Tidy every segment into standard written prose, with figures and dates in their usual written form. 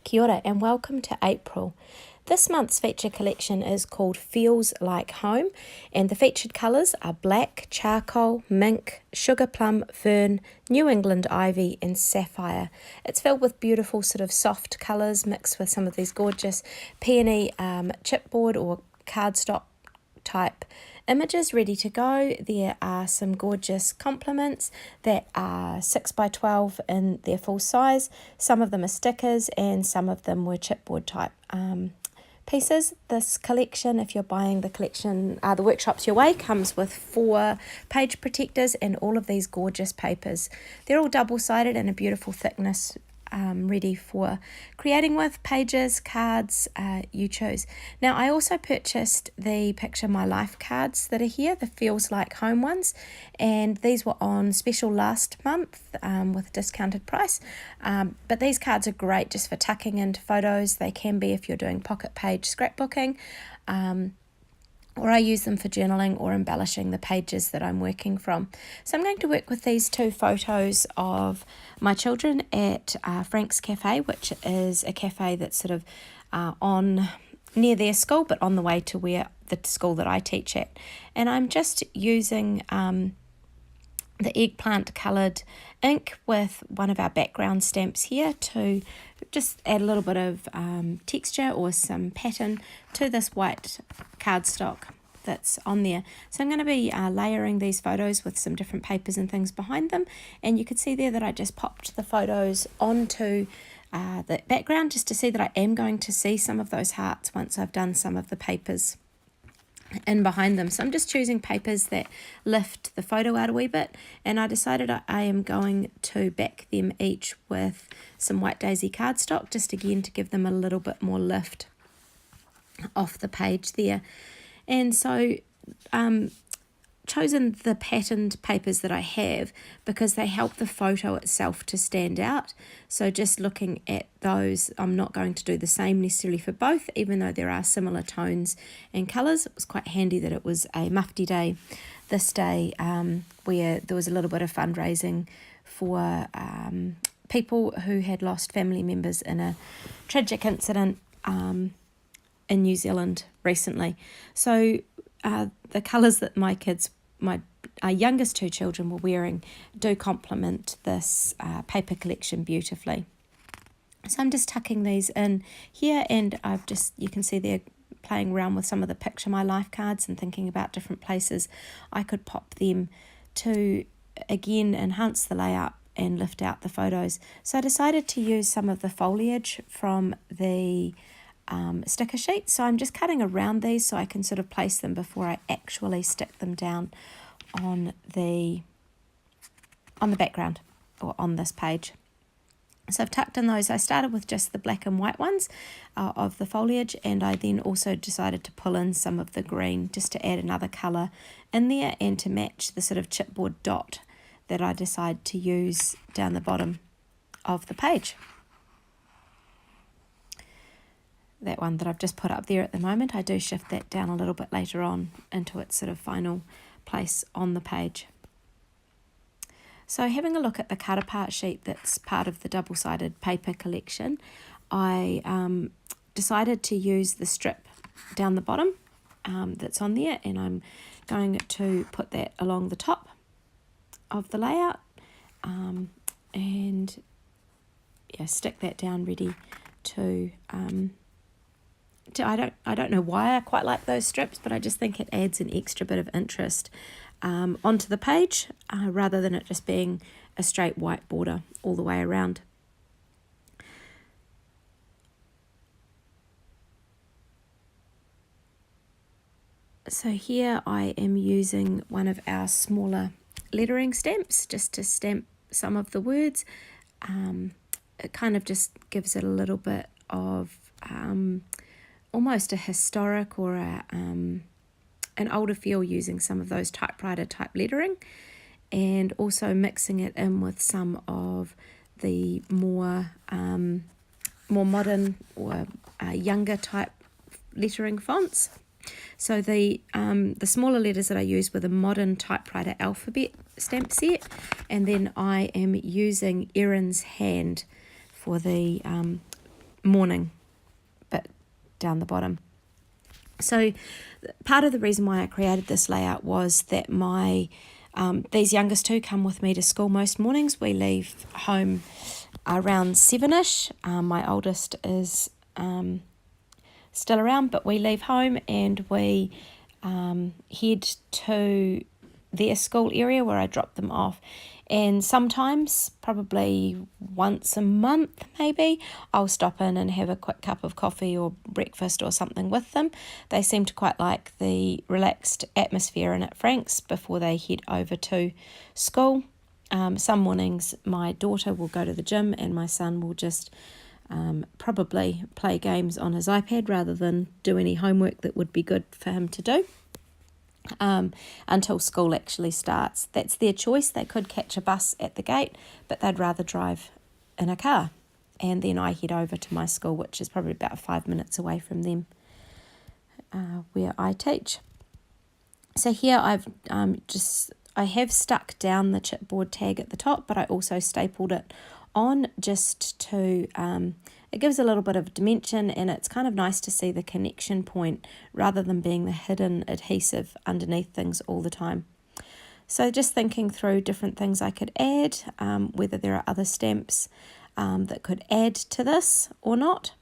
Kia ora and welcome to April. This month's feature collection is called Feels Like Home, and the featured colours are black, charcoal, mink, sugar plum, fern, New England ivy and sapphire. It's filled with beautiful sort of soft colours mixed with some of these gorgeous peony chipboard or cardstock type images ready to go. There are some gorgeous complements that are 6x12 in their full size. Some of them are stickers and some of them were chipboard type pieces. This collection, if you're buying the collection, the Workshops Your Way, comes with 4 page protectors and all of these gorgeous papers. They're all double-sided and a beautiful thickness, ready for creating with pages, cards, you choose. Now I also purchased the Picture My Life cards that are here, the Feels Like Home ones, and these were on special last month with a discounted price, but these cards are great just for tucking into photos. They can be if you're doing pocket page scrapbooking, or I use them for journaling or embellishing the pages that I'm working from. So I'm going to work with these 2 photos of my children at Frank's Cafe, which is a cafe that's sort of on near their school, but on the way to where the school that I teach at. And I'm just using the eggplant coloured ink with one of our background stamps here to just add a little bit of texture or some pattern to this white cardstock that's on there. So I'm going to be layering these photos with some different papers and things behind them, and you can see there that I just popped the photos onto the background just to see that I am going to see some of those hearts once I've done some of the papers in behind them. So I'm just choosing papers that lift the photo out a wee bit, and I decided I am going to back them each with some White Daisy cardstock, just again to give them a little bit more lift off the page there. And so chosen the patterned papers that I have because they help the photo itself to stand out. So just looking at those, I'm not going to do the same necessarily for both, even though there are similar tones and colours. It was quite handy that it was a mufti day this day, where there was a little bit of fundraising for people who had lost family members in a tragic incident in New Zealand recently. So the colours that my youngest 2 children were wearing do complement this paper collection beautifully. So I'm just tucking these in here, and you can see they're playing around with some of the Picture My Life cards and thinking about different places I could pop them to again enhance the layout and lift out the photos. So I decided to use some of the foliage from the sticker sheet. So I'm just cutting around these so I can sort of place them before I actually stick them down on the background or on this page. So I've tucked in those. I started with just the black and white ones of the foliage, and I then also decided to pull in some of the green just to add another colour in there and to match the sort of chipboard dot that I decided to use down the bottom of the page. That one that I've just put up there at the moment, I do shift that down a little bit later on into its sort of final place on the page. So having a look at the cut apart sheet that's part of the double-sided paper collection, I decided to use the strip down the bottom that's on there, and I'm going to put that along the top of the layout and stick that down ready to I don't know why I quite like those strips, but I just think it adds an extra bit of interest onto the page rather than it just being a straight white border all the way around. So here I am using one of our smaller lettering stamps just to stamp some of the words. It kind of just gives it a little bit of almost a historic or an older feel, using some of those typewriter type lettering, and also mixing it in with some of the more modern or younger type lettering fonts. So the smaller letters that I used were the modern typewriter alphabet stamp set, and then I am using Erin's Hand for the morning bit down the bottom. So part of the reason why I created this layout was that these youngest two come with me to school most mornings. We leave home around 7ish. My oldest is still around, but we leave home and we head to their school area where I drop them off. And sometimes, probably once a month maybe, I'll stop in and have a quick cup of coffee or breakfast or something with them. They seem to quite like the relaxed atmosphere in at Frank's before they head over to school. Some mornings my daughter will go to the gym and my son will just probably play games on his iPad rather than do any homework that would be good for him to do. Until school actually starts. That's their choice. They could catch a bus at the gate, but they'd rather drive in a car. And then I head over to my school, which is probably about 5 minutes away from them, where I teach. So here I have stuck down the chipboard tag at the top, but I also stapled it on just to it gives a little bit of dimension, and it's kind of nice to see the connection point rather than being the hidden adhesive underneath things all the time. So just thinking through different things I could add, whether there are other stamps that could add to this or not,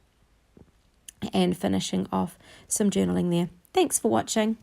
and finishing off some journaling there. Thanks for watching.